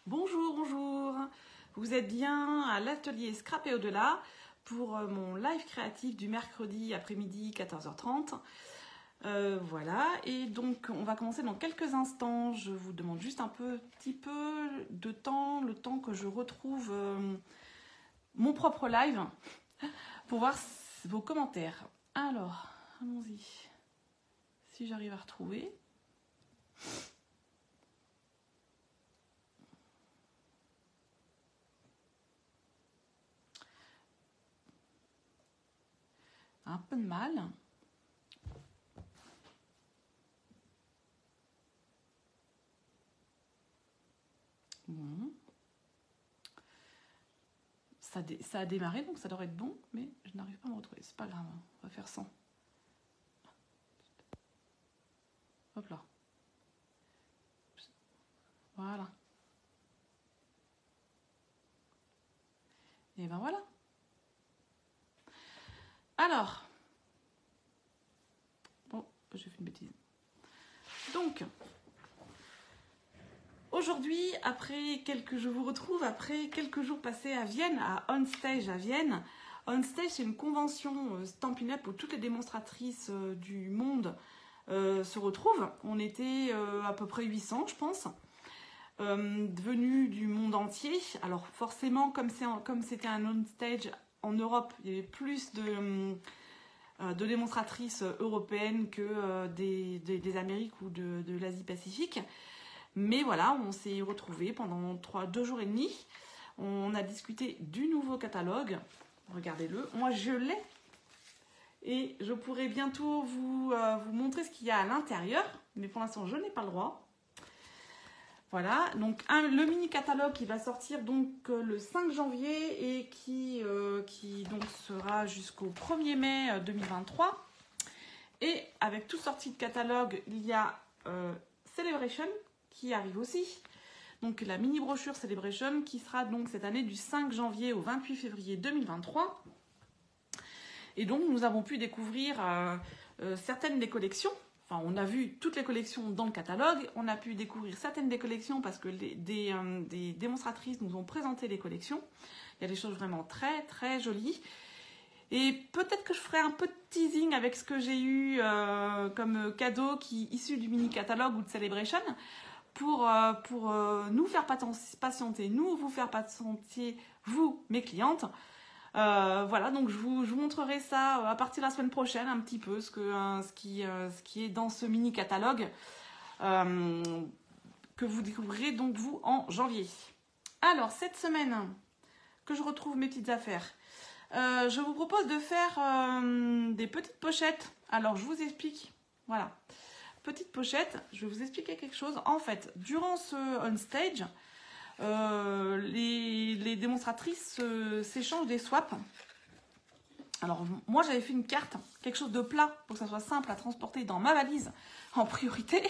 Bonjour, bonjour. Vous êtes bien à l'atelier Scrap et au-delà pour mon live créatif du mercredi après-midi 14h30. Voilà, et donc on va commencer dans quelques instants. Je vous demande juste un petit peu de temps, le temps que je retrouve mon propre live pour voir vos commentaires. Alors, allons-y. Si j'arrive à retrouver. Un peu de mal. Bon. Ça a démarré, donc ça devrait être bon, mais je n'arrive pas à me retrouver. C'est pas grave, on va faire sans. Hop là. Voilà. Et ben voilà. Alors. Bon, j'ai fait une bêtise. Donc. Aujourd'hui, je vous retrouve après quelques jours passés à Vienne, à OnStage à Vienne. OnStage, c'est une convention Stampin' Up où toutes les démonstratrices du monde se retrouvent. On était à peu près 800, je pense, venus du monde entier. Alors forcément, comme c'était un OnStage en Europe, il y avait plus de démonstratrices européennes que des Amériques ou de l'Asie-Pacifique. Mais voilà, on s'est retrouvés pendant 2 jours et demi. On a discuté du nouveau catalogue. Regardez-le. Moi, je l'ai. Et je pourrai bientôt vous montrer ce qu'il y a à l'intérieur. Mais pour l'instant, je n'ai pas le droit. Voilà. Donc, le mini-catalogue qui va sortir donc, le 5 janvier et qui donc, sera jusqu'au 1er mai 2023. Et avec toute sortie de catalogue, il y a Celebration qui arrive aussi. Donc la mini brochure Celebration qui sera donc cette année du 5 janvier au 28 février 2023. Et donc nous avons pu découvrir certaines des collections. Enfin, on a vu toutes les collections dans le catalogue. On a pu découvrir certaines des collections parce que des démonstratrices nous ont présenté les collections. Il y a des choses vraiment très très jolies. Et peut-être que je ferai un peu de teasing avec ce que j'ai eu comme cadeau issu du mini catalogue ou de Celebration. Pour nous faire patienter, vous faire patienter, vous, mes clientes. Voilà, donc je vous montrerai ça à partir de la semaine prochaine, un petit peu, ce qui est dans ce mini-catalogue que vous découvrirez donc, vous, en janvier. Alors, cette semaine, que je retrouve mes petites affaires, je vous propose de faire des petites pochettes. Alors, je vous explique, voilà. Petite pochette, je vais vous expliquer quelque chose. En fait, durant ce on-stage, les démonstratrices s'échangent des swaps. Alors, moi, j'avais fait une carte, quelque chose de plat, pour que ça soit simple à transporter dans ma valise en priorité.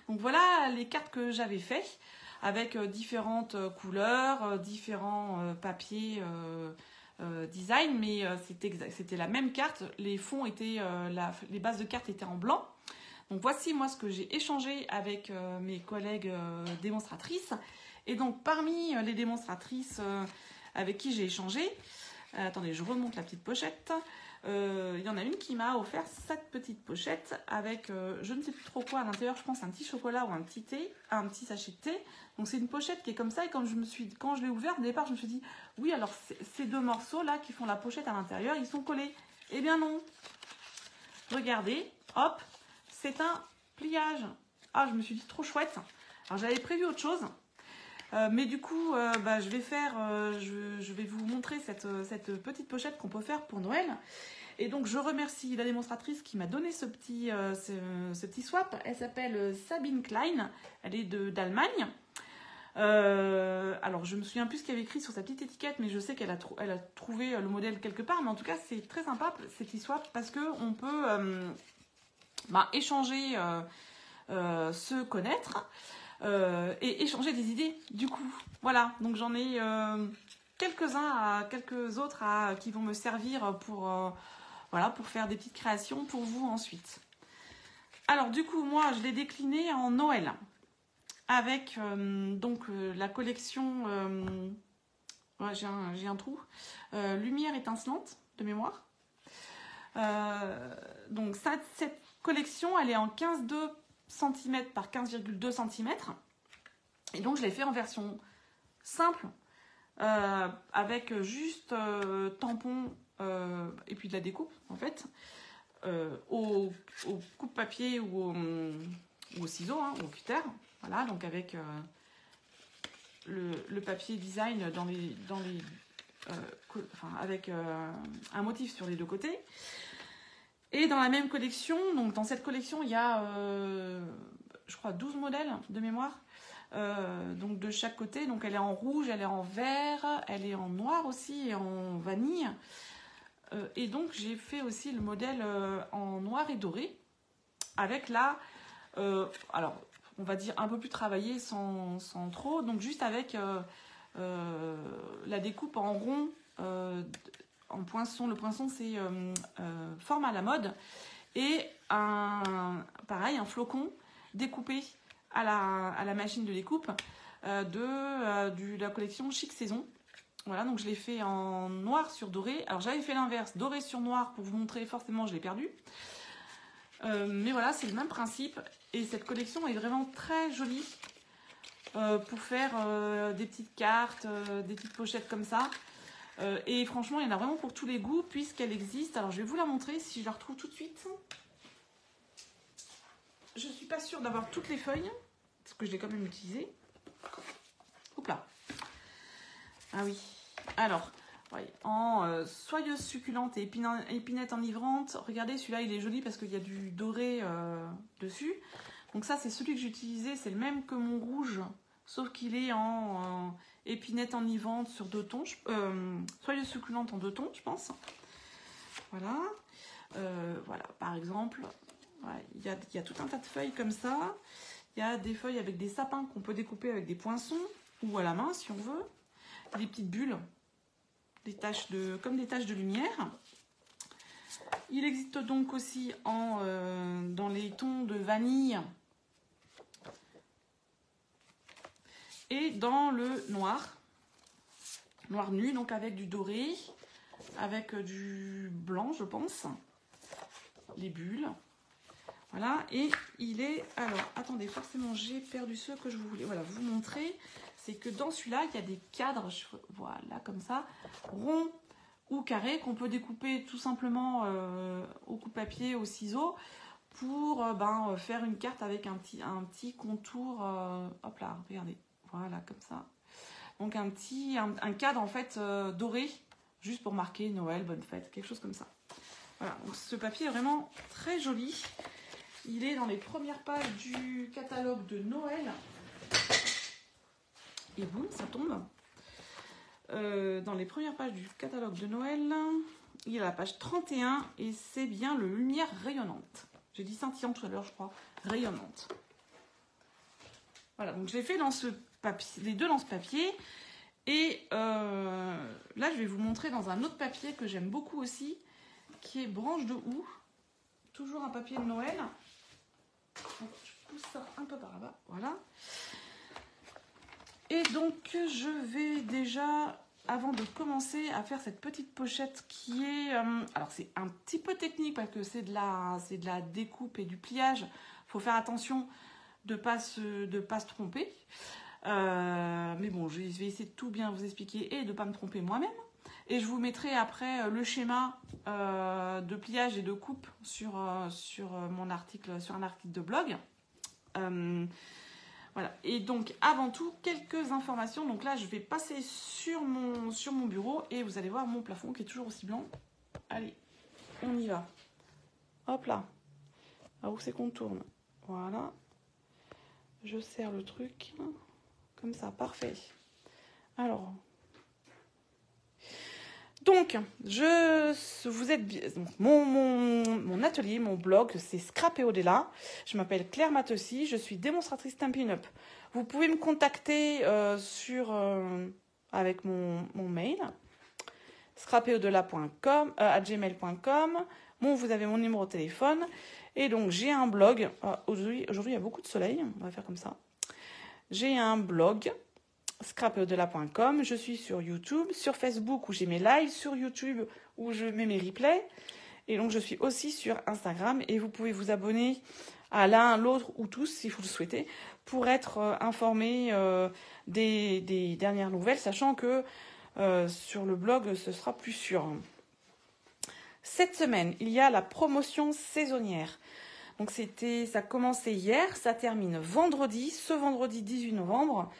Donc, voilà les cartes que j'avais faites, avec différentes couleurs, différents papiers design, mais c'était la même carte. Les fonds étaient, les bases de cartes étaient en blanc. Donc voici moi ce que j'ai échangé avec mes collègues démonstratrices. Et donc parmi les démonstratrices avec qui j'ai échangé, attendez, je remonte la petite pochette. Il y en a une qui m'a offert cette petite pochette avec je ne sais plus trop quoi à l'intérieur, je pense un petit chocolat ou un petit thé, un petit sachet de thé. Donc c'est une pochette qui est comme ça et quand je l'ai ouverte, au départ je me suis dit oui, alors ces 2 morceaux là qui font la pochette à l'intérieur, ils sont collés. Eh bien non. Regardez, hop. C'est un pliage. Ah, je me suis dit trop chouette. Alors j'avais prévu autre chose. Mais du coup, je vais vous montrer cette petite pochette qu'on peut faire pour Noël. Et donc je remercie la démonstratrice qui m'a donné ce petit swap. Elle s'appelle Sabine Klein. Elle est d'Allemagne. Alors je me souviens plus ce qu'il y avait écrit sur sa petite étiquette, mais je sais qu'elle a trouvé le modèle quelque part. Mais en tout cas, c'est très sympa ces petits swaps parce qu'on peut... échanger, se connaître et échanger des idées du coup. Voilà, donc j'en ai quelques autres qui vont me servir pour faire des petites créations pour vous ensuite. Alors du coup, moi, je l'ai décliné en Noël. avec la collection, ouais, j'ai un trou, lumière étincelante de mémoire. Donc cette collection, elle est en 15,2 cm par 15,2 cm. Et donc je l'ai fait en version simple, avec juste tampon et puis de la découpe en fait, au coupe-papier ou au ciseau, hein, au cutter. Voilà, donc avec le papier design avec un motif sur les deux côtés. Et dans la même collection, donc dans cette collection, il y a, je crois, 12 modèles de mémoire, donc de chaque côté. Donc elle est en rouge, elle est en vert, elle est en noir aussi et en vanille. Et donc j'ai fait aussi le modèle en noir et doré, avec là, alors on va dire un peu plus travaillé sans trop, donc juste avec la découpe en rond, en poinçon. Le poinçon c'est forme à la mode, et pareil un flocon découpé à la machine de découpe de la collection Chic Saison. Voilà, donc je l'ai fait en noir sur doré. Alors j'avais fait l'inverse, doré sur noir, pour vous montrer, forcément je l'ai perdu. Mais voilà, c'est le même principe. Et cette collection est vraiment très jolie pour faire des petites cartes, des petites pochettes comme ça. Et franchement, il y en a vraiment pour tous les goûts, puisqu'elle existe. Alors je vais vous la montrer si je la retrouve tout de suite. Je ne suis pas sûre d'avoir toutes les feuilles, parce que je l'ai quand même utilisée. Hop là. Ah oui. Alors, ouais, en soyeuse succulente et épinette enivrante. Regardez, celui-là, il est joli parce qu'il y a du doré dessus. Donc ça, c'est celui que j'ai utilisé. C'est le même que mon rouge, sauf qu'il est en épinette enivrante sur 2 tons. Soyeuse succulente en 2 tons, je pense. Voilà. Voilà, par exemple, ouais, il y a tout un tas de feuilles comme ça. Il y a des feuilles avec des sapins qu'on peut découper avec des poinçons ou à la main si on veut. Des petites bulles, comme des taches de lumière. Il existe donc aussi dans les tons de vanille et dans le noir nu, donc avec du doré, avec du blanc, je pense, les bulles. Voilà, et il est... Alors, attendez, forcément, j'ai perdu ce que je voulais vous montrer. C'est que dans celui-là, il y a des cadres, voilà, comme ça, ronds ou carrés, qu'on peut découper tout simplement au coupe-papier, au ciseau, pour faire une carte avec un petit contour. Hop là, regardez, voilà, comme ça. Donc un cadre, en fait, doré, juste pour marquer Noël, bonne fête, quelque chose comme ça. Voilà, donc ce papier est vraiment très joli. Il est dans les premières pages du catalogue de Noël. Et boum, ça tombe. Dans les premières pages du catalogue de Noël, il y a la page 31 et c'est bien le lumière rayonnante. J'ai dit scintillante tout à l'heure, je crois. Rayonnante. Voilà, donc j'ai fait dans ce papier, les deux dans ce papier. Et là, je vais vous montrer dans un autre papier que j'aime beaucoup aussi, qui est branche de houx. Toujours un papier de Noël. Je pousse ça un peu par là-bas, voilà. Et donc, je vais déjà, avant de commencer à faire cette petite pochette qui est... alors, c'est un petit peu technique parce que c'est de la découpe et du pliage. Il faut faire attention de ne pas se tromper. Mais bon, je vais essayer de tout bien vous expliquer et de ne pas me tromper moi-même. Et je vous mettrai après le schéma de pliage et de coupe sur mon article, sur un article de blog. Voilà. Et donc, avant tout, quelques informations. Donc là, je vais passer sur mon bureau et vous allez voir mon plafond qui est toujours aussi blanc. Allez, on y va. Hop là. Ah, où c'est qu'on tourne? Voilà. Je serre le truc. Comme ça, parfait. Alors... Donc, vous êtes mon atelier, mon blog, c'est Scrap et Au-delà. Je m'appelle Claire Matteussy, je suis démonstratrice Stampin' Up. Vous pouvez me contacter avec mon mail, scrapeaudelà.com, @gmail.com. Bon, vous avez mon numéro de téléphone. Et donc, j'ai un blog. Aujourd'hui, il y a beaucoup de soleil, on va faire comme ça. j'ai un blog, scrapdela.com, je suis sur YouTube, sur Facebook où j'ai mes lives, sur YouTube où je mets mes replays, et donc je suis aussi sur Instagram, et vous pouvez vous abonner à l'un, l'autre ou tous si vous le souhaitez, pour être informé des dernières nouvelles, sachant que sur le blog ce sera plus sûr. Cette semaine, il y a la promotion saisonnière. Donc ça a commencé hier, ça termine vendredi, ce vendredi 18 novembre.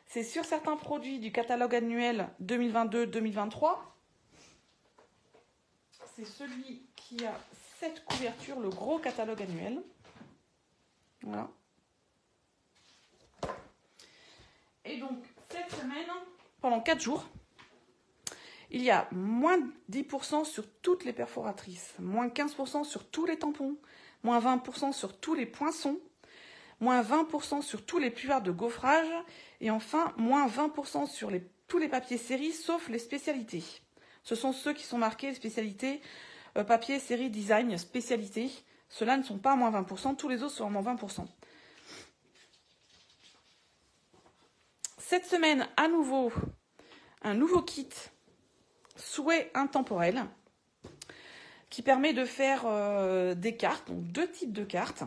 C'est sur certains produits du catalogue annuel 2022-2023. C'est celui qui a cette couverture, le gros catalogue annuel. Voilà. Et donc, cette semaine, pendant 4 jours, il y a moins 10% sur toutes les perforatrices, moins 15% sur tous les tampons, moins 20% sur tous les poinçons, moins 20% sur tous les puvards de gaufrage, et enfin, moins 20% sur tous les papiers séries, sauf les spécialités. Ce sont ceux qui sont marqués spécialités, papier, série, design, spécialité. Ceux-là ne sont pas à moins 20%, tous les autres sont à moins 20%. Cette semaine, à nouveau, un nouveau kit souhait intemporel qui permet de faire des cartes, donc 2 types de cartes,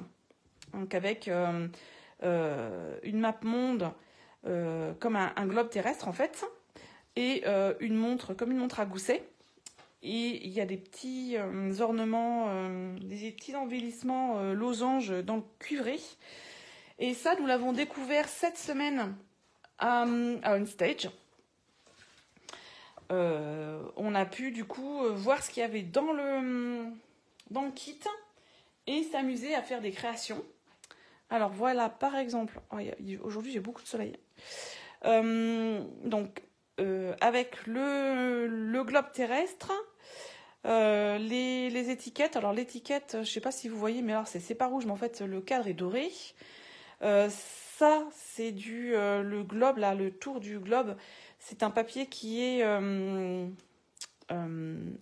donc avec une map monde comme un globe terrestre en fait, et une montre comme une montre à gousset. Et il y a des petits ornements, des petits embellissements losanges dans le cuivré. Et ça, nous l'avons découvert cette semaine à OnStage. On a pu du coup voir ce qu'il y avait dans le kit et s'amuser à faire des créations. Alors voilà, par exemple, aujourd'hui j'ai beaucoup de soleil. Avec le globe terrestre, les étiquettes. Alors l'étiquette, je ne sais pas si vous voyez, mais alors c'est pas rouge, mais en fait le cadre est doré. Ça, c'est le globe, là, le tour du globe. C'est un papier qui est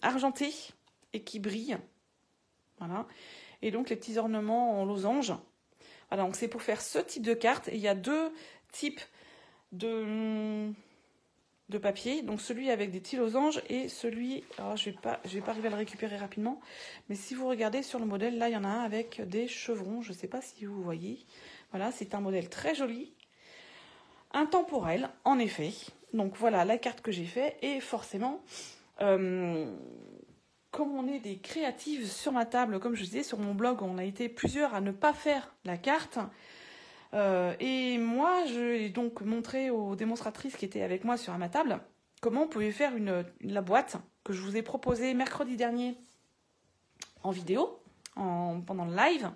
argenté et qui brille. Voilà. Et donc les petits ornements en losange. Voilà, donc c'est pour faire ce type de carte. Et il y a 2 types de papier. Donc celui avec des petits losanges et celui... Alors je vais pas arriver à le récupérer rapidement. Mais si vous regardez sur le modèle, là il y en a un avec des chevrons. Je ne sais pas si vous voyez. Voilà, c'est un modèle très joli. Intemporel, en effet. Donc voilà la carte que j'ai fait. Et forcément, comme on est des créatives sur ma table, comme je disais sur mon blog, on a été plusieurs à ne pas faire la carte. Et moi, j'ai donc montré aux démonstratrices qui étaient avec moi sur ma table comment on pouvait faire la boîte que je vous ai proposée mercredi dernier en vidéo, pendant le live.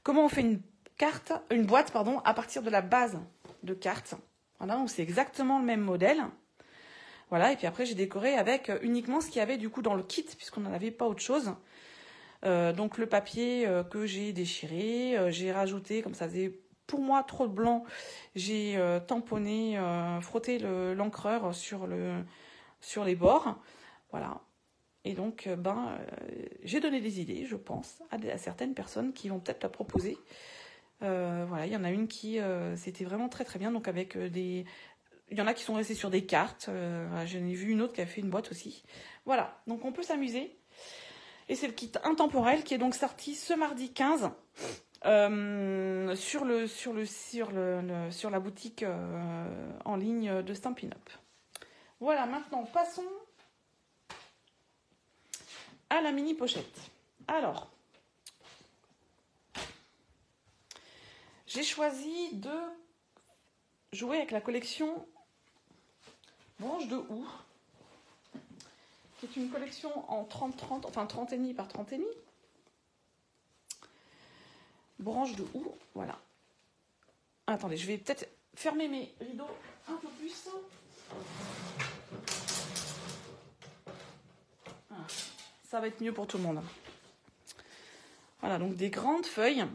Comment on fait une boîte à partir de la base de cartes. Voilà, donc c'est exactement le même modèle. Voilà, et puis après j'ai décoré avec uniquement ce qu'il y avait du coup dans le kit, puisqu'on n'en avait pas autre chose. Donc le papier que j'ai déchiré, j'ai rajouté, comme ça faisait pour moi trop de blanc, j'ai tamponné, frotté l'encreur sur les bords. Voilà. Et donc, j'ai donné des idées, je pense, à certaines personnes qui vont peut-être la proposer. Voilà, il y en a une qui, c'était vraiment très très bien. Donc avec il y en a qui sont restés sur des cartes. J'en ai vu une autre qui a fait une boîte aussi. Voilà, donc on peut s'amuser. Et c'est le kit intemporel qui est donc sorti ce mardi 15 sur la boutique en ligne de Stampin' Up. Voilà, maintenant passons à la mini pochette. Alors, j'ai choisi de jouer avec la collection Branche de Houx, qui est une collection en 30-30, enfin 30,5 par 30,5. Branche de Houx, voilà. Attendez, je vais peut-être fermer mes rideaux un peu plus. Ça va être mieux pour tout le monde. Voilà, donc des grandes feuilles.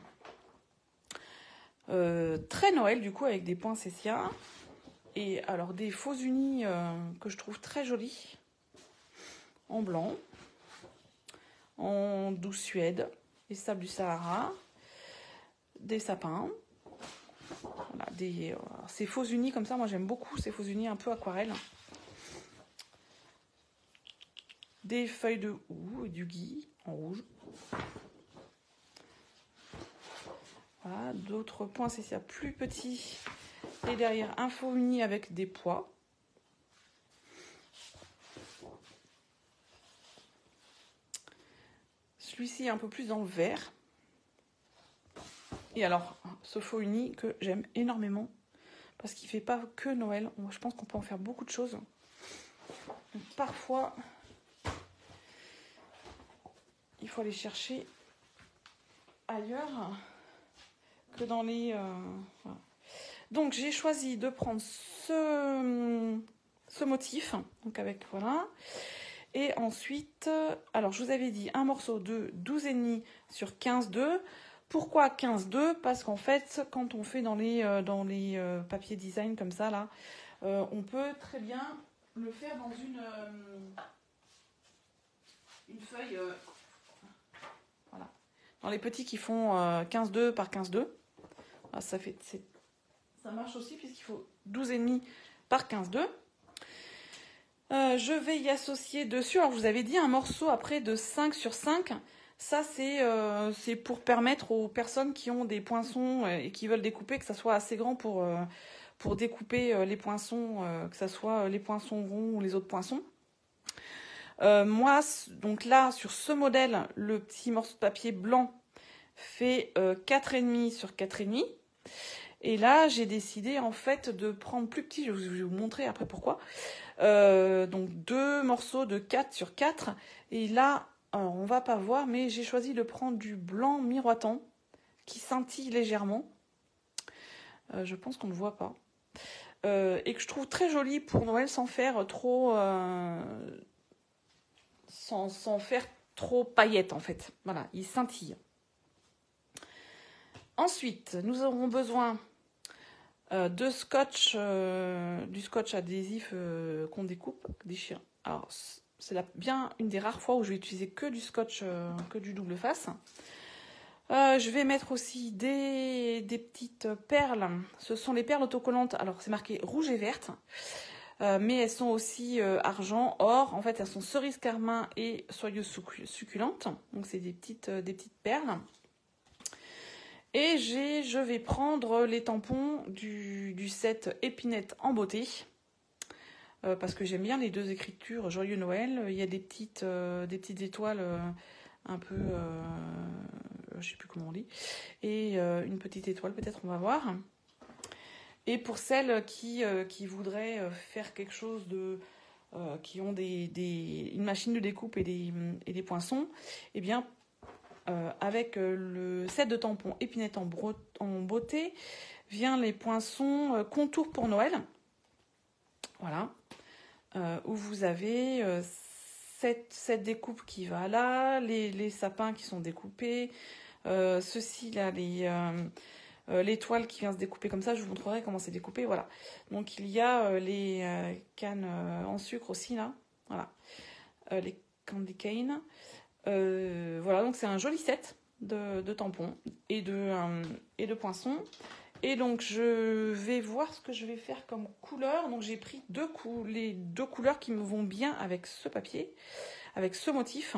Très Noël, du coup, avec des poinsettias. Et alors, des faux unis que je trouve très jolis. En blanc. En douce Suède. Les sables du Sahara. Des sapins. Voilà, ces faux unis comme ça. Moi, j'aime beaucoup ces faux unis un peu aquarelle. Des feuilles de houx et du gui en rouge. Voilà, d'autres points, c'est ça, plus petit. Et derrière, un faux uni avec des pois. Celui-ci est un peu plus dans le vert. Et alors, ce faux uni que j'aime énormément, parce qu'il ne fait pas que Noël. Je pense qu'on peut en faire beaucoup de choses. Donc, parfois, il faut aller chercher ailleurs que dans les... voilà. Donc, j'ai choisi de prendre ce motif. Donc, avec, voilà. Et ensuite, alors, je vous avais dit un morceau de 12,5 sur 15,2. Pourquoi 15,2 ? Parce qu'en fait, quand on fait dans les papiers design comme ça, là, on peut très bien le faire dans une feuille... voilà. Dans les petits qui font 15,2 par 15,2. Ah, ça marche aussi puisqu'il faut 12,5 par 15,2. Je vais y associer dessus, alors je vous avais dit un morceau après de 5 sur 5. Ça, c'est pour permettre aux personnes qui ont des poinçons et qui veulent découper, que ça soit assez grand pour découper les poinçons, que ça soit les poinçons ronds ou les autres poinçons. Moi, donc là, sur ce modèle, le petit morceau de papier blanc fait 4,5 sur 4,5. Et là, j'ai décidé en fait de prendre plus petit, je vais vous montrer après pourquoi. Donc 2 morceaux de 4 sur 4. Et là, alors on va pas voir, mais j'ai choisi de prendre du blanc miroitant qui scintille légèrement. Je pense qu'on ne voit pas. Et que je trouve très joli pour Noël sans faire trop... sans faire trop paillettes en fait. Voilà, il scintille. Ensuite, nous aurons besoin de scotch, du scotch adhésif qu'on découpe, déchire. Alors, c'est bien une des rares fois où je vais utiliser que du scotch, que du double face. Je vais mettre aussi des petites perles. Ce sont les perles autocollantes. Alors, c'est marqué rouge et verte. Mais elles sont aussi argent, or. En fait, elles sont cerise carmin et soyeuse succulente. Donc, c'est des petites perles. Et je vais prendre les tampons du set Épinette en beauté. Parce que j'aime bien les deux écritures Joyeux Noël. Il y a des petites étoiles un peu... je sais plus comment on dit. Et une petite étoile, peut-être, on va voir. Et pour celles qui voudraient faire quelque chose de... qui ont une machine de découpe et des poinçons, eh bien... avec le set de tampons Épinette en beauté, vient les poinçons contour pour Noël. Voilà. Où vous avez cette découpe qui va là, les sapins qui sont découpés, ceci là, l'étoile qui vient se découper comme ça, je vous montrerai comment c'est découpé. Voilà. Donc il y a les cannes en sucre aussi là. Voilà. Les candy cane. Voilà, donc c'est un joli set de tampons et de poinçons. Et donc je vais voir ce que je vais faire comme couleur. Donc j'ai pris les deux couleurs qui me vont bien avec ce papier, avec ce motif.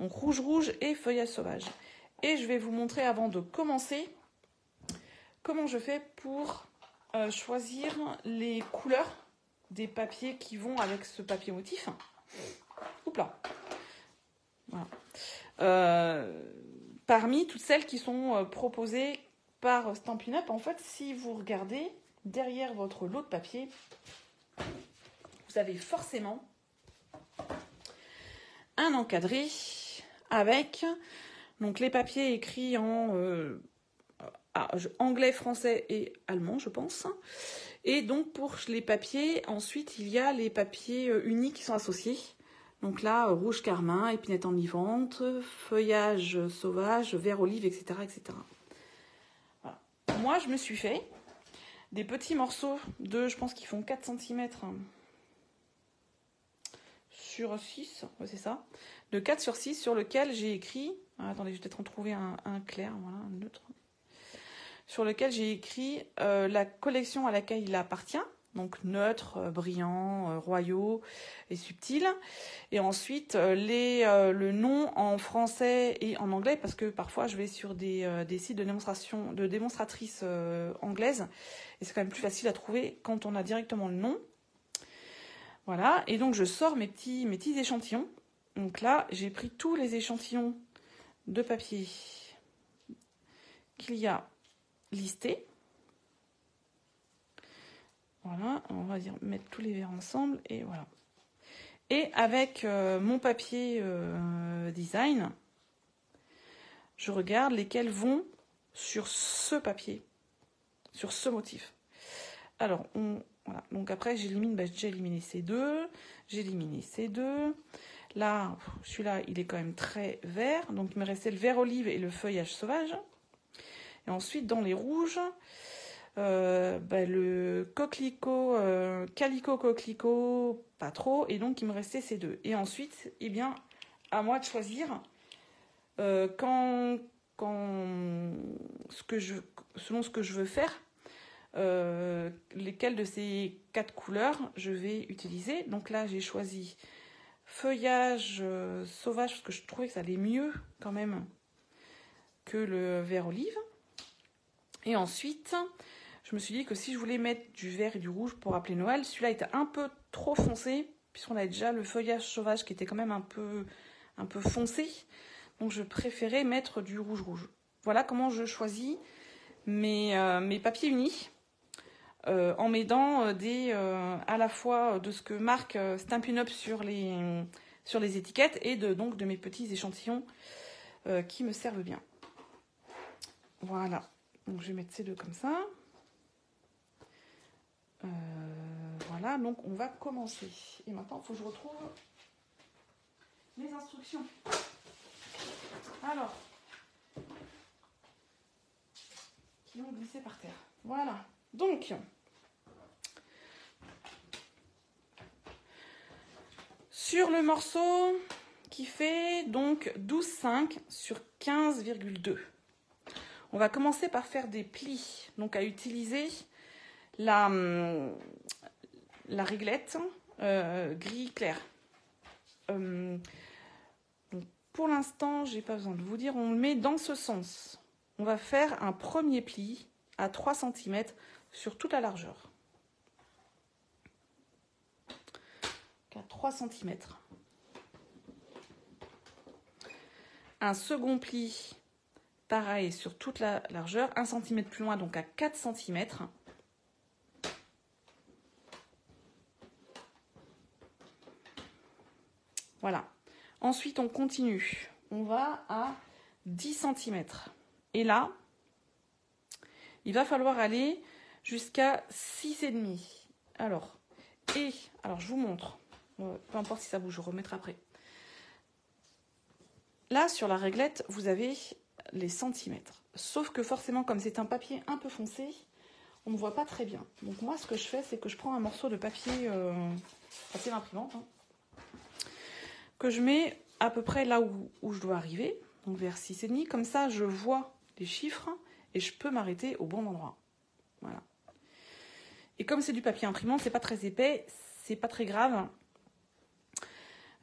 Donc rouge et feuillage sauvage. Et je vais vous montrer avant de commencer comment je fais pour choisir les couleurs des papiers qui vont avec ce papier motif. Oups là. Voilà. Parmi toutes celles qui sont proposées par Stampin' Up, en fait, si vous regardez derrière votre lot de papier, vous avez forcément un encadré avec donc les papiers écrits en anglais, français et allemand, je pense. Et donc pour les papiers, ensuite il y a les papiers unis qui sont associés. Donc là, rouge carmin, épinette enivrante, feuillage sauvage, vert olive, etc. etc. Voilà. Moi, je me suis fait des petits morceaux je pense qu'ils font 4 cm sur 6, ouais, c'est ça, de 4 sur 6 sur lequel j'ai écrit, attendez, je vais peut-être en trouver un clair, voilà, un neutre, sur lequel j'ai écrit la collection à laquelle il appartient, donc neutre, brillant, royaux et subtil. Et ensuite, le nom en français et en anglais, parce que parfois je vais sur des sites de démonstratrices anglaises, et c'est quand même plus facile à trouver quand on a directement le nom. Voilà, et donc je sors mes petits échantillons. Donc là, j'ai pris tous les échantillons de papier qu'il y a listés. Voilà, on va dire mettre tous les verres ensemble et voilà. Et avec mon papier design, je regarde lesquels vont sur ce papier, sur ce motif. Alors, voilà. Donc après, j'élimine, j'ai éliminé ces deux, j'ai éliminé ces deux. Là, celui-là, il est quand même très vert, donc il me restait le vert olive et le feuillage sauvage. Et ensuite, dans les rouges, le coquelicot, calico coquelicot, pas trop, et donc il me restait ces deux. Et ensuite, eh bien, à moi de choisir selon ce que je veux faire, lesquelles de ces 4 couleurs je vais utiliser. Donc là, j'ai choisi feuillage sauvage parce que je trouvais que ça allait mieux quand même que le vert olive. Et ensuite, je me suis dit que si je voulais mettre du vert et du rouge pour rappeler Noël, celui-là était un peu trop foncé, puisqu'on avait déjà le feuillage sauvage qui était quand même un peu foncé. Donc je préférais mettre du rouge-rouge. Voilà comment je choisis mes papiers unis, en m'aidant à la fois de ce que marque Stampin' Up sur les étiquettes et donc de mes petits échantillons qui me servent bien. Voilà. Donc je vais mettre ces deux comme ça. Voilà, donc on va commencer. Et maintenant, il faut que je retrouve les instructions. Alors, qui ont glissé par terre. Voilà. Donc, sur le morceau qui fait donc 12,5 sur 15,2. On va commencer par faire des plis, donc à utiliser la réglette gris clair. Donc pour l'instant, j'ai pas besoin de vous dire, on le met dans ce sens. On va faire un premier pli à 3 cm sur toute la largeur. À 3 cm. Un second pli, pareil, sur toute la largeur, 1 cm plus loin, donc à 4 cm. Voilà. Ensuite, on continue. On va à 10 cm. Et là, il va falloir aller jusqu'à 6,5. Alors, je vous montre. Peu importe si ça bouge, je remettrai après. Là, sur la réglette, vous avez les centimètres. Sauf que forcément, comme c'est un papier un peu foncé, on ne voit pas très bien. Donc moi, ce que je fais, c'est que je prends un morceau de papier d'imprimante, que je mets à peu près là où je dois arriver, donc vers 6,5. Comme ça, je vois les chiffres et je peux m'arrêter au bon endroit. Voilà. Et comme c'est du papier imprimante, c'est pas très épais, c'est pas très grave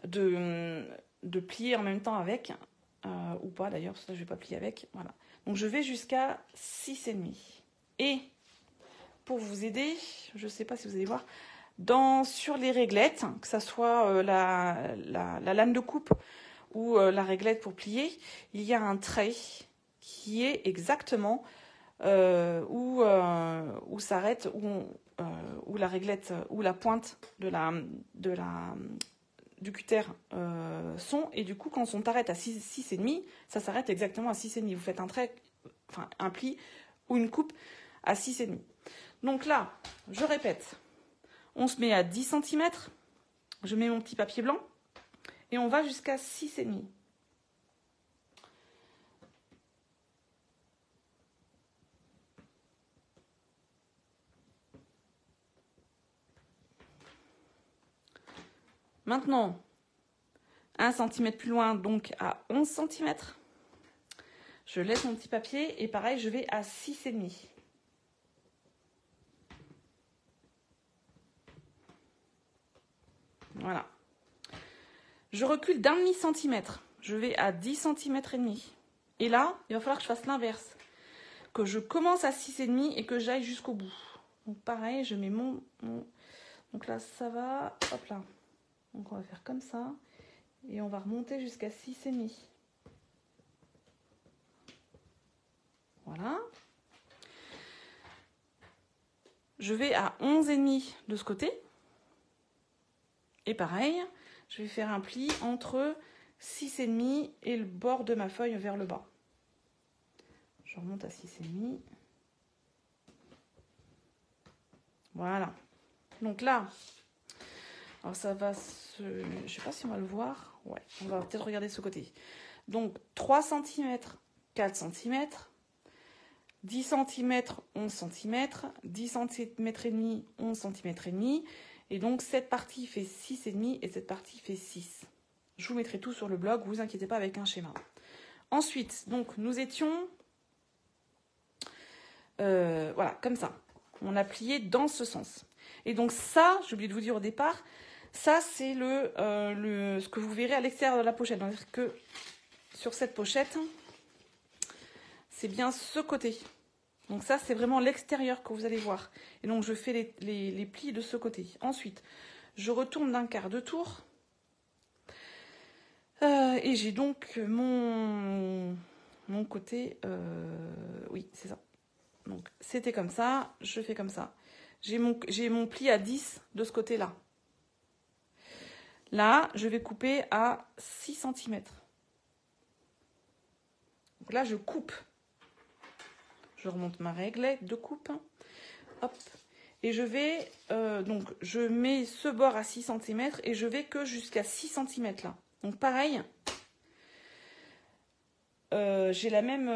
de plier en même temps avec, ou pas d'ailleurs, parce que je vais pas plier avec. Voilà. Donc je vais jusqu'à 6,5. Et pour vous aider, je sais pas si vous allez voir, sur les réglettes, que ça soit la lame de coupe ou la réglette pour plier, il y a un trait qui est exactement où s'arrête, où la réglette, où la pointe du cutter sont. Et du coup, quand on t'arrête à 6,5, ça s'arrête exactement à 6,5. Vous faites un trait, enfin un pli ou une coupe à 6,5. Donc là, je répète. On se met à 10 cm, je mets mon petit papier blanc et on va jusqu'à 6,5. Maintenant, 1 cm plus loin, donc à 11 cm, Je laisse mon petit papier et pareil, je vais à 6,5. Voilà. Je recule d'1,5 centimètre. Je vais à 10 cm et demi. Et là, il va falloir que je fasse l'inverse. Que je commence à 6,5 et que j'aille jusqu'au bout. Donc pareil, je mets mon... Donc là, ça va. Hop là. Donc on va faire comme ça. Et on va remonter jusqu'à 6,5. Voilà. Je vais à 11,5 de ce côté. Et pareil, je vais faire un pli entre 6,5 et le bord de ma feuille vers le bas. Je remonte à 6,5. Voilà. Donc là, alors ça va se... Je ne sais pas si on va le voir. Ouais, on va peut-être regarder ce côté. Donc 3 cm, 4 cm, 10 cm, 11 cm, 10 cm et demi, 11 cm et demi. Et donc cette partie fait 6,5 et cette partie fait 6. Je vous mettrai tout sur le blog, vous inquiétez pas avec un schéma. Ensuite, donc nous étions... voilà, comme ça. On a plié dans ce sens. Et donc ça, j'ai oublié de vous dire au départ, ça c'est ce que vous verrez à l'extérieur de la pochette. C'est-à-dire que sur cette pochette, c'est bien ce côté. Donc ça, c'est vraiment l'extérieur que vous allez voir. Et donc je fais les plis de ce côté. Ensuite, je retourne d'un quart de tour. Et j'ai donc mon côté... oui, c'est ça. Donc c'était comme ça, je fais comme ça. J'ai mon pli à 10 de ce côté-là. Là, je vais couper à 6 cm. Donc là, je coupe. Je remonte ma réglette de coupe. Hop. Et je vais... donc, je mets ce bord à 6 cm et je vais que jusqu'à 6 cm là. Donc pareil... j'ai la même...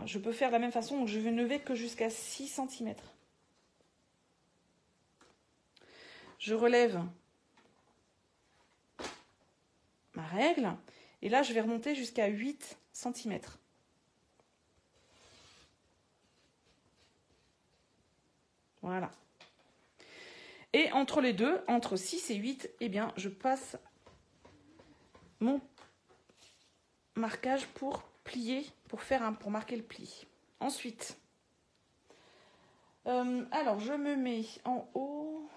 je peux faire de la même façon. Donc je ne vais que jusqu'à 6 cm. Je relève ma règle. Et là, je vais remonter jusqu'à 8 cm. Voilà. Et entre les deux, entre 6 et 8, eh bien, je passe mon marquage pour plier, pour marquer le pli. Ensuite, alors je me mets en haut.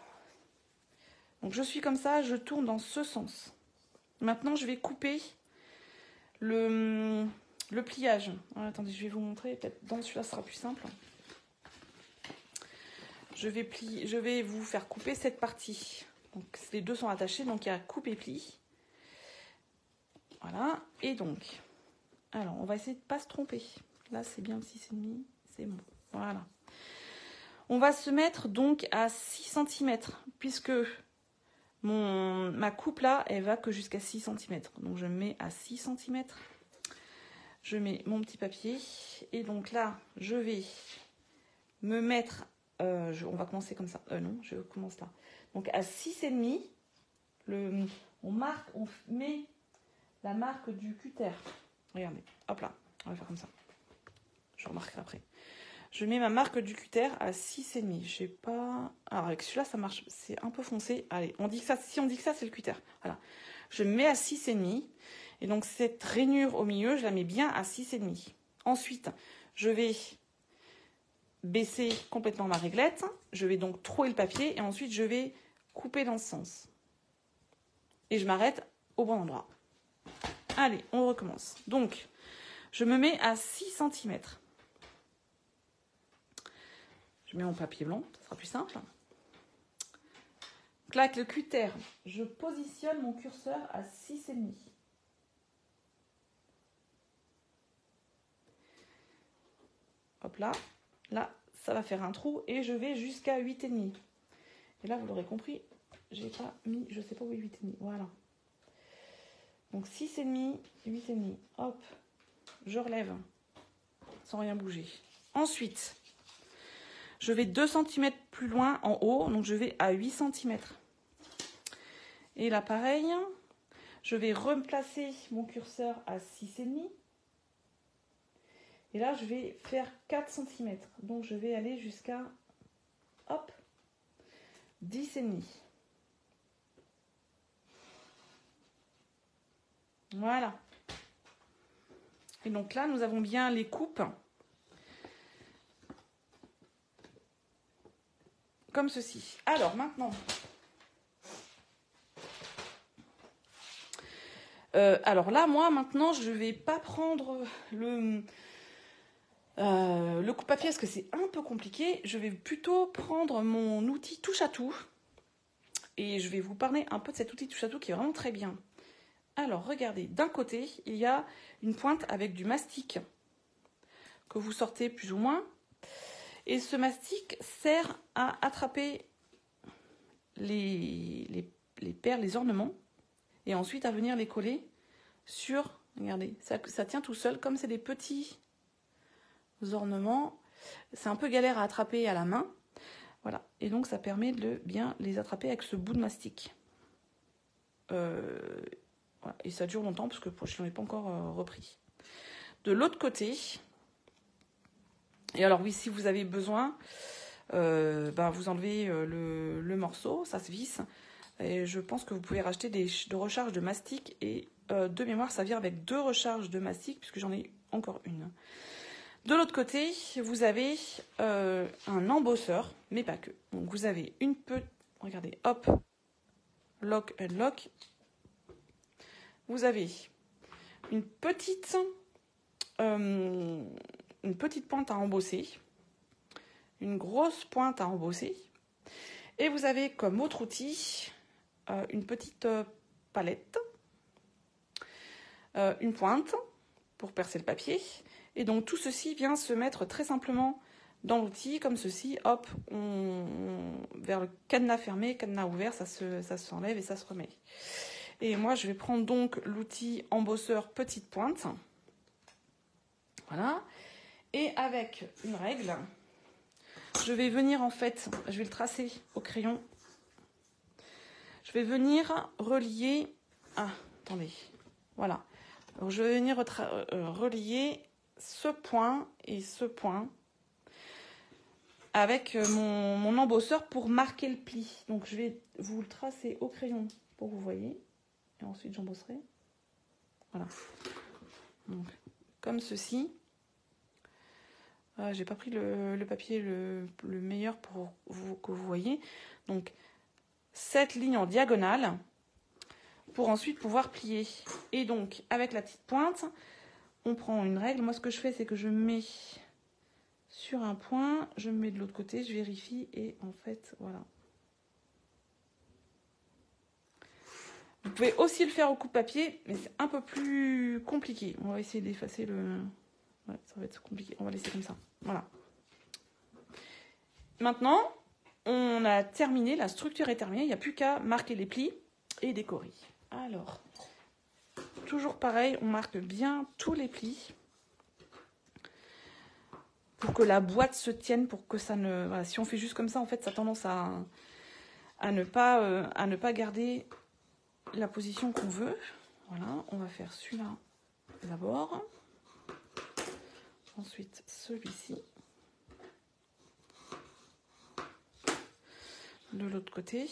Donc je suis comme ça, je tourne dans ce sens. Maintenant, je vais couper le pliage. Alors, attendez, je vais vous montrer. Peut-être dans celui-là, ce sera plus simple. Je vais vous faire couper cette partie. Donc les deux sont attachés, donc il y a coupe et pli. Voilà. Et donc, alors on va essayer de ne pas se tromper. Là, c'est bien le 6,5, c'est bon. Voilà. On va se mettre donc à 6 cm, puisque ma coupe là, elle va que jusqu'à 6 cm. Donc je me mets à 6 cm. Je mets mon petit papier. Et donc là, je vais me mettre... on va commencer comme ça. Non, je commence là. Donc à 6,5, on met la marque du cutter. Regardez, hop là, on va faire comme ça. Je remarquerai après. Je mets ma marque du cutter à 6,5. Je sais pas... Alors avec celui-là, ça marche, c'est un peu foncé. Allez, on dit que ça, si on dit que ça, c'est le cutter. Voilà. Je mets à 6,5. Et donc cette rainure au milieu, je la mets bien à 6,5. Ensuite, je vais baisser complètement ma réglette. Je vais donc trouer le papier et ensuite je vais couper dans ce sens. Et je m'arrête au bon endroit. Allez, on recommence. Donc, je me mets à 6 cm. Je mets mon papier blanc, ça sera plus simple. Donc là, avec le cutter, je positionne mon curseur à 6,5. Hop là. Là, ça va faire un trou et je vais jusqu'à 8,5. Et là, vous l'aurez compris, j'ai pas mis, je sais pas où est 8,5. Voilà. Donc 6,5, 8,5. Hop, je relève sans rien bouger. Ensuite, je vais 2 cm plus loin en haut, donc je vais à 8 cm. Et là, pareil, je vais replacer mon curseur à 6,5. Et là, je vais faire 4 cm. Donc, je vais aller jusqu'à, hop, 10,5. Voilà. Et donc là, nous avons bien les coupes. Comme ceci. Alors, maintenant... alors là, moi, maintenant, je ne vais pas prendre le coupe-papier parce que c'est un peu compliqué. Je vais plutôt prendre mon outil touche-à-tout. Et je vais vous parler un peu de cet outil touche-à-tout qui est vraiment très bien. Alors, regardez, d'un côté, il y a une pointe avec du mastic que vous sortez plus ou moins. Et ce mastic sert à attraper les perles, les ornements. Et ensuite à venir les coller sur, regardez, ça tient tout seul, comme c'est des petits ornements, c'est un peu galère à attraper à la main, voilà, et donc ça permet de bien les attraper avec ce bout de mastic. Voilà. Et ça dure longtemps parce que je n'en ai pas encore repris. De l'autre côté, et alors oui, si vous avez besoin, vous enlevez le morceau, ça se visse. Et je pense que vous pouvez racheter des recharges de mastic. Et de mémoire, ça vient avec 2 recharges de mastic, puisque j'en ai encore une. De l'autre côté, vous avez un embosseur, mais pas que. Donc vous avez une petite... Regardez, hop, lock and lock. Vous avez une petite pointe à embosser, une grosse pointe à embosser. Et vous avez comme autre outil... une petite palette, une pointe pour percer le papier. Et donc tout ceci vient se mettre très simplement dans l'outil, comme ceci, hop, vers le cadenas fermé, cadenas ouvert, ça s'enlève et ça se remet. Et moi je vais prendre donc l'outil embosseur petite pointe, voilà, et avec une règle, je vais venir en fait, je vais le tracer au crayon. Je vais venir relier... Ah, attendez. Voilà. Donc, je vais venir relier ce point et ce point avec mon embosseur pour marquer le pli. Donc, je vais vous le tracer au crayon pour que vous voyez. Et ensuite, j'embosserai. Voilà. Donc, comme ceci. J'ai pas pris le papier le meilleur pour que vous voyez. Donc, cette ligne en diagonale pour ensuite pouvoir plier. Et donc, avec la petite pointe, on prend une règle. Moi, ce que je fais, c'est que je mets sur un point, je me mets de l'autre côté, je vérifie et en fait, voilà. Vous pouvez aussi le faire au coupe-papier, mais c'est un peu plus compliqué. On va essayer d'effacer le... Ouais, ça va être compliqué. On va laisser comme ça. Voilà. Maintenant... on a terminé, la structure est terminée, il n'y a plus qu'à marquer les plis et décorer. Alors, toujours pareil, on marque bien tous les plis pour que la boîte se tienne, pour que ça ne... Voilà, si on fait juste comme ça, en fait, ça a tendance à ne pas garder la position qu'on veut. Voilà, on va faire celui-là d'abord. Ensuite, celui-ci. De l'autre côté.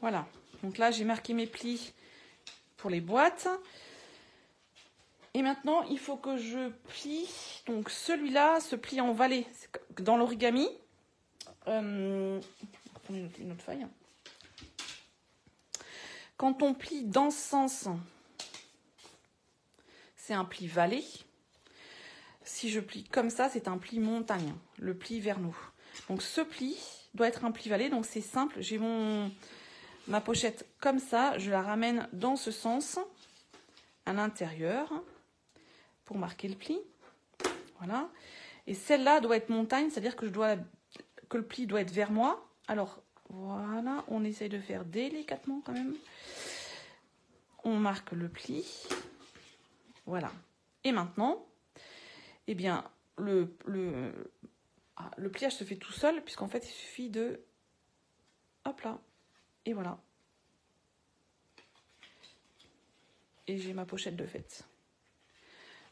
Voilà, donc là j'ai marqué mes plis pour les boîtes. Et maintenant il faut que je plie, donc celui-là se plie en valet. Dans l'origami, on va prendre une autre feuille. Quand on plie dans ce sens, c'est un pli valet. Si je plie comme ça, c'est un pli montagne, le pli vers nous. Donc ce pli doit être un pli valet, donc c'est simple. J'ai ma pochette comme ça, je la ramène dans ce sens, à l'intérieur, pour marquer le pli. Voilà. Et celle-là doit être montagne, c'est-à-dire que le pli doit être vers moi. Alors, voilà, on essaye de faire délicatement quand même. On marque le pli. Voilà. Et maintenant, eh bien, le pliage se fait tout seul, puisqu'en fait, il suffit de... Hop là. Et voilà. Et j'ai ma pochette de fait.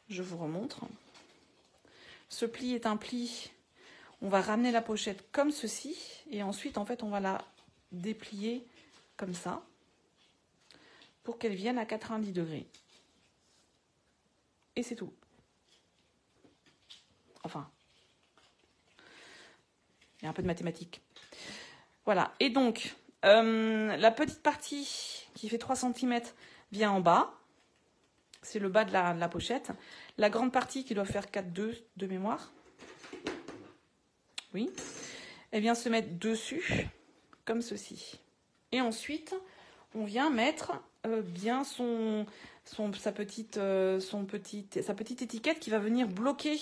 Je vous remontre. Ce pli est un pli. On va ramener la pochette comme ceci. Et ensuite, en fait, on va la déplier comme ça. Pour qu'elle vienne à 90 degrés. Et c'est tout. Enfin, il y a un peu de mathématiques. Voilà. Et donc, la petite partie qui fait 3 cm vient en bas. C'est le bas de la pochette. La grande partie qui doit faire 4,2 de mémoire. Oui. Elle vient se mettre dessus, comme ceci. Et ensuite, on vient mettre bien sa petite étiquette qui va venir bloquer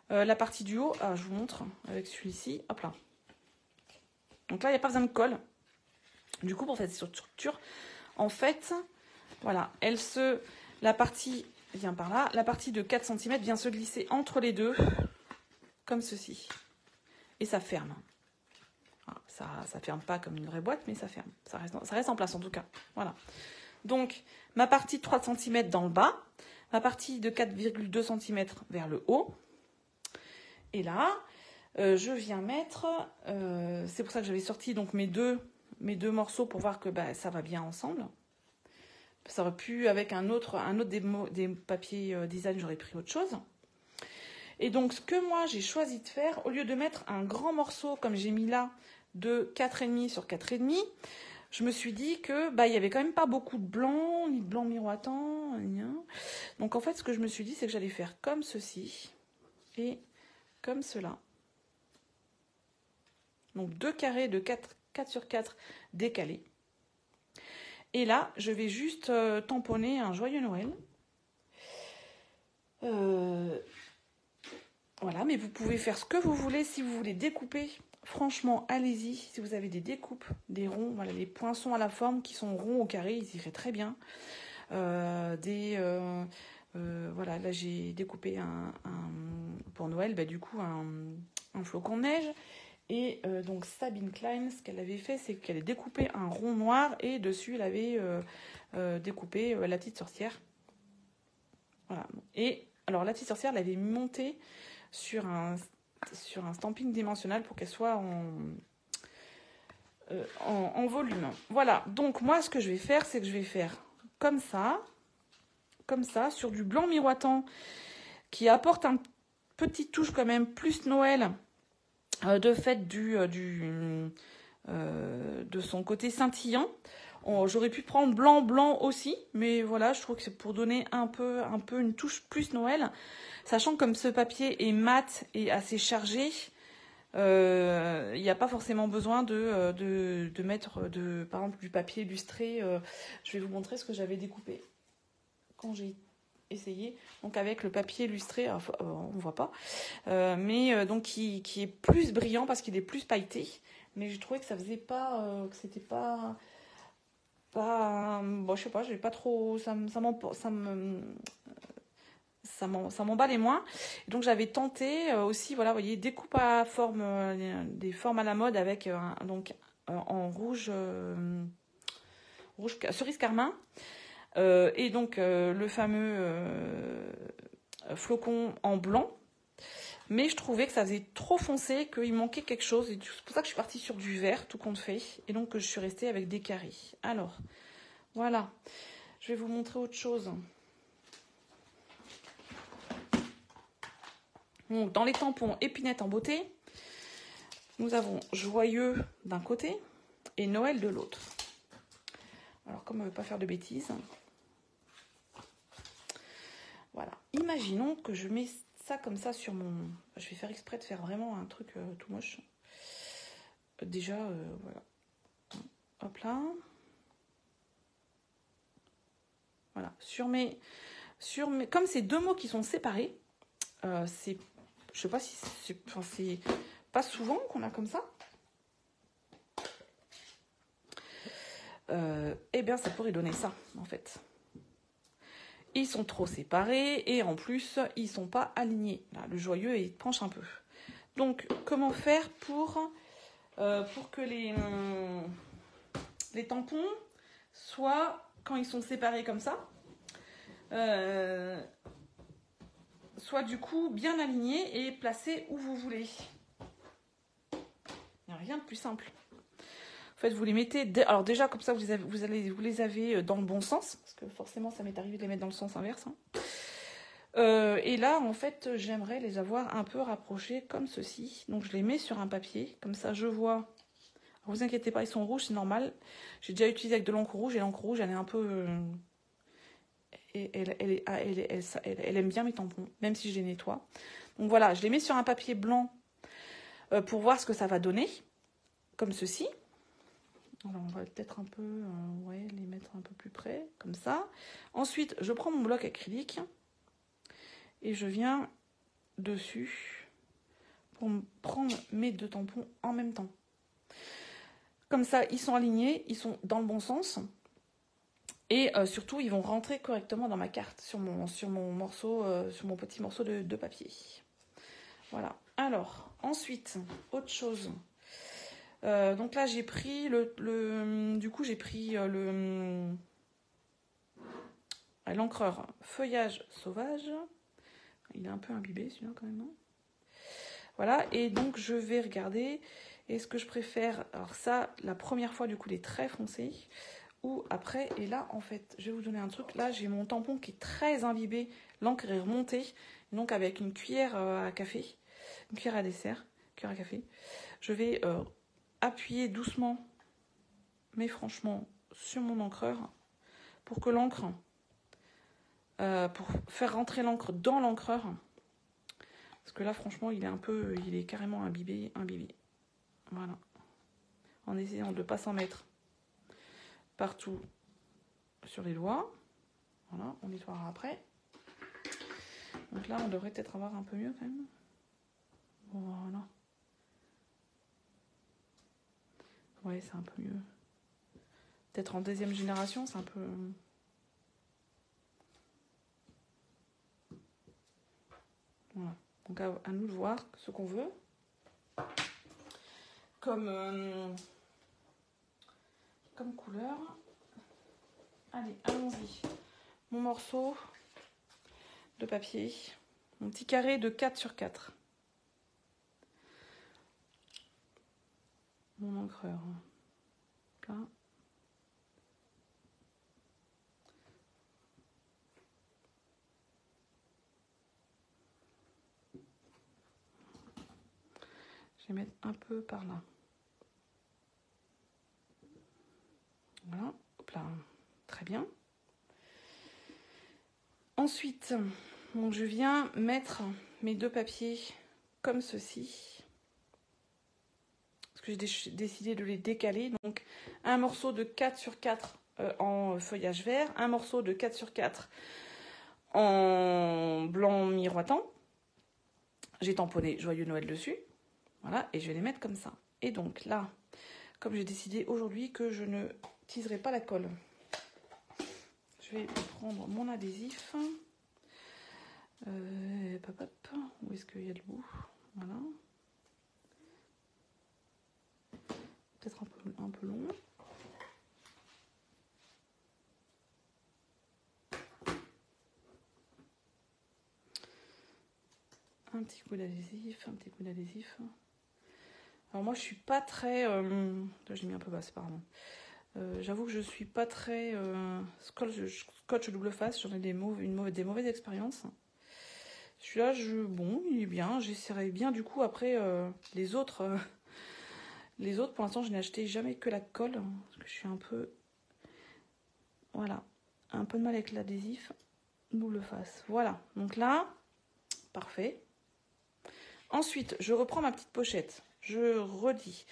la partie du haut. Ah, je vous montre avec celui-ci. Hop là. Donc là, il n'y a pas besoin de colle. Du coup, pour cette structure, en fait, voilà, la partie vient par là. La partie de 4 cm vient se glisser entre les deux, comme ceci. Et ça ferme. Ça ne ferme pas comme une vraie boîte, mais ça ferme. Ça reste en place en tout cas. Voilà. Donc, ma partie de 3 cm dans le bas, ma partie de 4,2 cm vers le haut. Et là, je viens mettre... c'est pour ça que j'avais sorti donc mes deux morceaux pour voir que ça va bien ensemble. Ça aurait pu, avec un autre des papiers design, j'aurais pris autre chose. Et donc, ce que moi, j'ai choisi de faire, au lieu de mettre un grand morceau, comme j'ai mis là, de 4,5 sur 4,5, je me suis dit que il y avait quand même pas beaucoup de blanc, ni de blanc miroitant. Donc, en fait, ce que je me suis dit, c'est que j'allais faire comme ceci et comme cela. Donc, 2 carrés de 4 sur 4 décalés. Et là, je vais juste tamponner un joyeux Noël. Voilà, mais vous pouvez faire ce que vous voulez. Si vous voulez découper, franchement, allez-y. Si vous avez des découpes, des ronds, voilà, les poinçons à la forme qui sont ronds au carré, ils iraient très bien. Voilà, là j'ai découpé pour Noël, du coup, un flocon de neige. Et donc Sabine Klein, ce qu'elle avait fait, c'est qu'elle a découpé un rond noir et dessus, elle avait découpé la petite sorcière. Voilà. Et alors, la petite sorcière, elle avait monté sur un stamping dimensionnel pour qu'elle soit en volume. Voilà. Donc, moi, ce que je vais faire, c'est que je vais faire comme ça, sur du blanc miroitant qui apporte un petit touche quand même plus Noël de fait de son côté scintillant. J'aurais pu prendre blanc aussi, mais voilà, je trouve que c'est pour donner un peu une touche plus Noël, sachant que comme ce papier est mat et assez chargé, il n'y a pas forcément besoin de mettre par exemple du papier illustré. Je vais vous montrer ce que j'avais découpé quand j'ai essayé, donc avec le papier illustré, on ne voit pas, mais donc qui est plus brillant parce qu'il est plus pailleté, mais je trouvais que ça faisait pas, que c'était pas, bon, je sais pas, j'ai pas trop, ça m'emballait moins. Et donc j'avais tenté aussi, voilà, vous voyez, découpe à forme, des formes à la mode avec donc en rouge cerise carmin. Et donc le fameux flocon en blanc, mais je trouvais que ça faisait trop foncé, qu'il manquait quelque chose, et c'est pour ça que je suis partie sur du vert, tout compte fait, et donc je suis restée avec des carrés. Alors, voilà, je vais vous montrer autre chose. Donc, dans les tampons épinettes en beauté, nous avons Joyeux d'un côté et Noël de l'autre. Alors, comme on ne veut pas faire de bêtises, voilà. Imaginons que je mets ça comme ça sur mon... Je vais faire exprès de faire vraiment un truc tout moche. Déjà, voilà. Hop là. Voilà. Comme ces deux mots qui sont séparés, c'est... Je sais pas si c'est... Enfin, c'est pas souvent qu'on a comme ça. Eh bien, ça pourrait donner ça, en fait. Ils sont trop séparés et en plus, ils sont pas alignés. Là, le joyeux, il penche un peu. Donc, comment faire pour que les tampons soient, quand ils sont séparés comme ça, soient du coup bien alignés et placés où vous voulez. Il n'y a rien de plus simple. En fait, vous les mettez... Alors déjà, comme ça, vous les avez dans le bon sens. Parce que forcément, ça m'est arrivé de les mettre dans le sens inverse. Et là, en fait, j'aimerais les avoir un peu rapprochés comme ceci. Donc, je les mets sur un papier. Comme ça, je vois... Alors, vous inquiétez pas, ils sont rouges, c'est normal. J'ai déjà utilisé avec de l'encre rouge. Et l'encre rouge, elle est un peu... Elle aime bien mes tampons, même si je les nettoie. Donc voilà, je les mets sur un papier blanc pour voir ce que ça va donner. Comme ceci. Alors, on va peut-être un peu les mettre un peu plus près, comme ça. Ensuite, je prends mon bloc acrylique et je viens dessus pour prendre mes deux tampons en même temps. Comme ça, ils sont alignés, ils sont dans le bon sens. Et surtout, ils vont rentrer correctement dans ma carte, sur mon petit morceau de papier. Voilà. Alors, ensuite, autre chose. Donc là, j'ai pris l'encreur Feuillage Sauvage. Il est un peu imbibé celui-là quand même, non ? Voilà, et donc je vais regarder, est-ce que je préfère, alors ça, la première fois du coup il est très foncé, ou après, et là en fait, je vais vous donner un truc, là j'ai mon tampon qui est très imbibé, l'encre est remontée, donc avec une cuillère à café, une cuillère à dessert, cuillère à café, je vais appuyer doucement, mais franchement, sur mon encreur, pour que l'encre, pour faire rentrer l'encre dans l'encreur, parce que là, franchement, il est carrément imbibé. Voilà. En essayant de ne pas s'en mettre partout sur les doigts. Voilà, on nettoiera après. Donc là, on devrait peut-être avoir un peu mieux quand même. Voilà. Ouais, c'est un peu mieux. Peut-être en deuxième génération, c'est un peu... Voilà. Donc à nous de voir ce qu'on veut. Comme couleur. Allez, allons-y. Mon morceau de papier. Mon petit carré de 4 sur 4. Mon encreur. Là. Je vais mettre un peu par là. Voilà, hop là, très bien. Ensuite, donc je viens mettre mes deux papiers comme ceci. Parce que j'ai décidé de les décaler. Donc un morceau de 4 sur 4 en feuillage vert, un morceau de 4 sur 4 en blanc miroitant. J'ai tamponné Joyeux Noël dessus. Voilà, et je vais les mettre comme ça. Et donc là, comme j'ai décidé aujourd'hui que je ne n'utiliserai pas la colle, je vais prendre mon adhésif. Où est-ce qu'il y a le bout? Voilà. Peut-être un peu long. Un petit coup d'adhésif, un petit coup d'adhésif. Alors moi je suis pas très... Là j'ai mis un peu bas, c'est pas grave. J'avoue que je suis pas très scotch double face, j'en ai des mauvaises expériences. Celui-là, bon, il est bien. J'essaierai bien du coup après les autres. Les autres, pour l'instant, je n'ai acheté jamais que la colle. Parce que je suis un peu... Voilà. Un peu de mal avec l'adhésif. Double face. Voilà. Donc là, parfait. Ensuite, je reprends ma petite pochette. Je redis.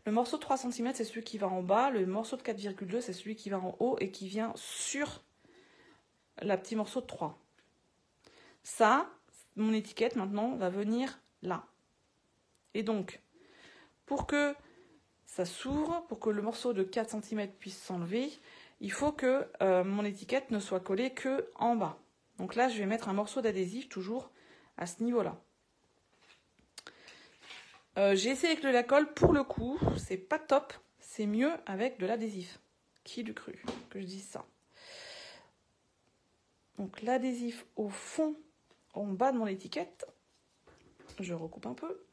Le morceau de 3 cm, c'est celui qui va en bas. Le morceau de 4,2, c'est celui qui va en haut et qui vient sur la petite morceau de 3. Ça, mon étiquette maintenant va venir là. Et donc, pour que ça s'ouvre, pour que le morceau de 4 cm puisse s'enlever, il faut que mon étiquette ne soit collée que en bas. Donc là, je vais mettre un morceau d'adhésif toujours à ce niveau-là. J'ai essayé avec de la colle, pour le coup, c'est pas top, c'est mieux avec de l'adhésif. Qui l'eût cru que je dise ça? Donc l'adhésif au fond, en bas de mon étiquette, je recoupe un peu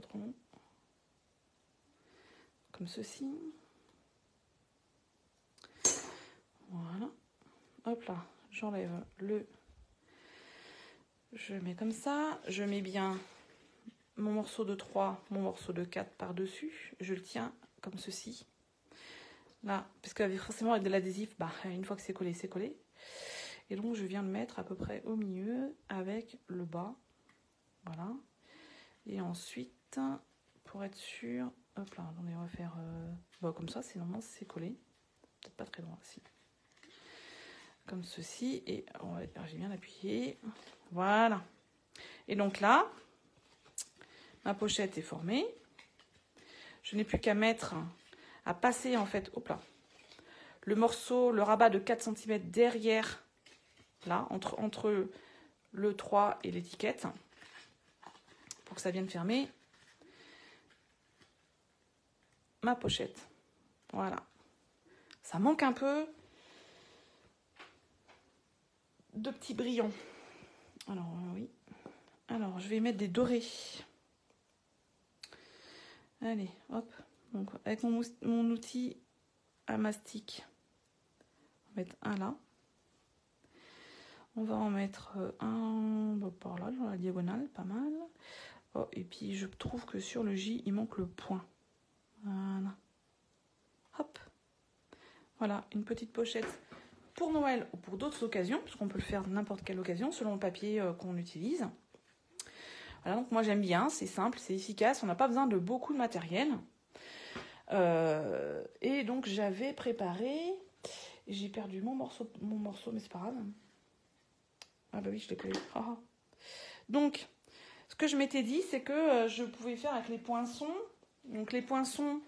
trop long, comme ceci. Voilà, hop là, j'enlève le... Je mets comme ça, je mets bien mon morceau de 3, mon morceau de 4 par-dessus, je le tiens comme ceci. Là, parce que forcément avec de l'adhésif, bah, une fois que c'est collé, c'est collé. Et donc je viens le mettre à peu près au milieu avec le bas. Voilà. Et ensuite, pour être sûr, hop là, attendez, on va faire bah, comme ça, normalement c'est collé. Peut-être pas très loin aussi. Comme ceci, et j'ai bien appuyé. Voilà. Et donc là, ma pochette est formée. Je n'ai plus qu'à à passer en fait, hop là, le morceau, le rabat de 4 cm derrière, là, entre le 3 et l'étiquette, pour que ça vienne fermer ma pochette. Voilà. Ça manque un peu de petits brillants. Alors, oui. Alors, je vais mettre des dorés. Allez, hop. Donc, avec mon outil à mastic, on va mettre un là. On va en mettre un par là, dans la diagonale, pas mal. Oh, et puis, je trouve que sur le J, il manque le point. Voilà. Hop. Voilà, une petite pochette pour Noël ou pour d'autres occasions, parce qu'on peut le faire n'importe quelle occasion, selon le papier qu'on utilise. Voilà, donc moi j'aime bien, c'est simple, c'est efficace, on n'a pas besoin de beaucoup de matériel. Et donc j'avais préparé, j'ai perdu mon morceau, mais c'est pas grave. Ah bah oui, je l'ai collé. Ah. Donc, ce que je m'étais dit, c'est que je pouvais faire avec les poinçons. Donc les poinçons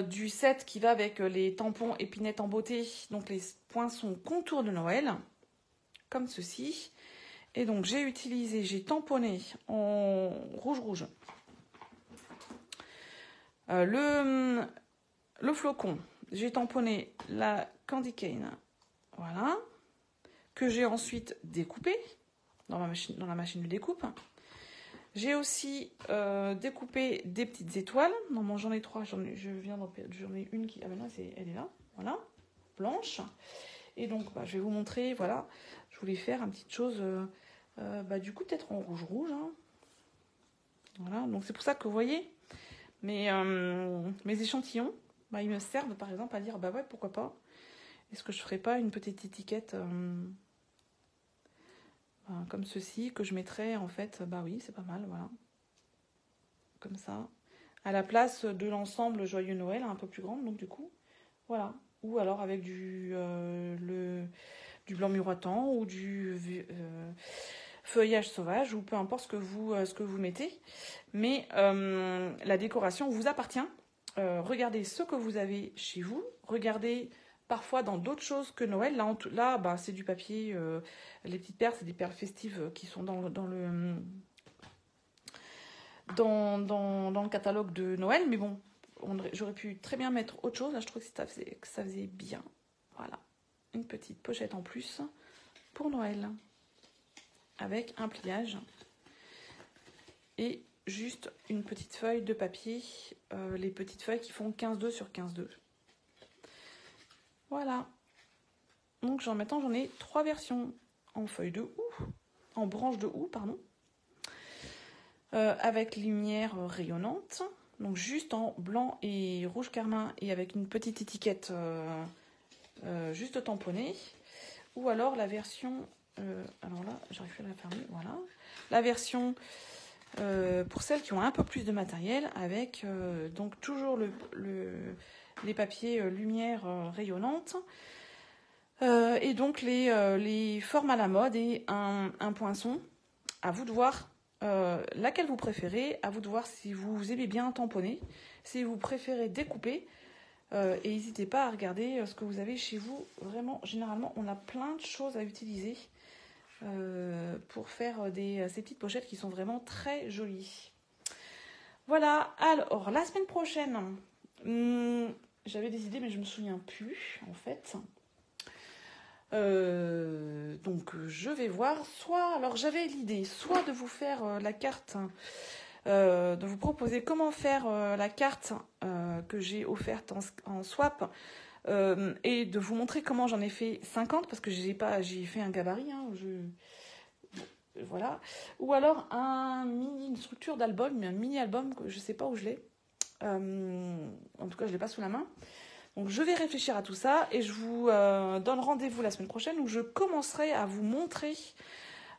du set qui va avec les tampons épinettes en beauté. Donc les poinçons contour de Noël, comme ceci. Et donc j'ai tamponné en rouge. Le flocon, j'ai tamponné la candy cane, voilà, que j'ai ensuite découpé dans la machine de découpe. J'ai aussi découpé des petites étoiles. Non, j'en ai 3, j'en ai une qui... Ah ben non, elle est là, voilà, blanche. Et donc, bah, je vais vous montrer, voilà, je voulais faire une petite chose, du coup, peut-être en rouge. Hein. Voilà, donc c'est pour ça que vous voyez, mes échantillons, bah, ils me servent par exemple à dire, bah ouais, pourquoi pas, est-ce que je ferais pas une petite étiquette comme ceci, que je mettrais en fait, bah oui, c'est pas mal, voilà, comme ça, à la place de l'ensemble Joyeux Noël, un peu plus grande, donc du coup, voilà, ou alors avec du blanc miroitant ou du feuillage sauvage, ou peu importe ce que vous mettez, mais la décoration vous appartient. Regardez ce que vous avez chez vous, regardez parfois dans d'autres choses que Noël. Là bah, c'est du papier, les petites perles, c'est des perles festives qui sont dans le catalogue de Noël, mais bon, j'aurais pu très bien mettre autre chose. Là, je trouve que ça faisait bien. Voilà, une petite pochette en plus pour Noël, avec un pliage et juste une petite feuille de papier, les petites feuilles qui font 15,2 sur 15,2. Voilà. Donc maintenant j'en ai 3 versions en feuille de houx, en branche de houx, pardon, avec lumière rayonnante, donc juste en blanc et rouge carmin et avec une petite étiquette juste tamponnée, ou alors la version, alors là j'arrive plus à la fermer, voilà, la version pour celles qui ont un peu plus de matériel, avec donc toujours les papiers lumière rayonnante, et donc les formes à la mode et un poinçon. À vous de voir laquelle vous préférez, à vous de voir si vous aimez bien tamponner, si vous préférez découper. Et n'hésitez pas à regarder ce que vous avez chez vous. Vraiment, généralement, on a plein de choses à utiliser pour faire ces petites pochettes qui sont vraiment très jolies. Voilà, alors la semaine prochaine, j'avais des idées mais je me souviens plus en fait. Donc je vais voir, alors j'avais l'idée soit de vous faire la carte, de vous proposer comment faire la carte que j'ai offerte en swap, et de vous montrer comment j'en ai fait 50 parce que j'ai fait un gabarit, hein, voilà. Ou alors une structure d'album, un mini album que je sais pas où je l'ai. En tout cas, je l'ai pas sous la main. Donc je vais réfléchir à tout ça et je vous donne rendez-vous la semaine prochaine où je commencerai à vous montrer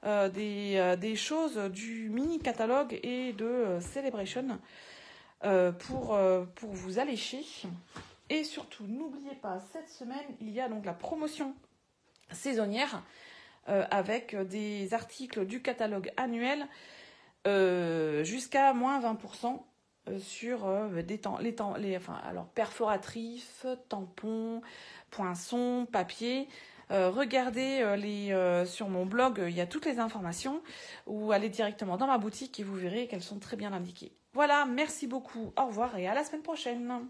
des choses du mini catalogue et de Celebration pour vous allécher. Et surtout, n'oubliez pas, cette semaine, il y a donc la promotion saisonnière avec des articles du catalogue annuel jusqu'à moins 20% sur alors perforatrices, tampons, poinçons, papier. Regardez sur mon blog, il y a toutes les informations, ou allez directement dans ma boutique et vous verrez qu'elles sont très bien indiquées. Voilà, merci beaucoup, au revoir et à la semaine prochaine.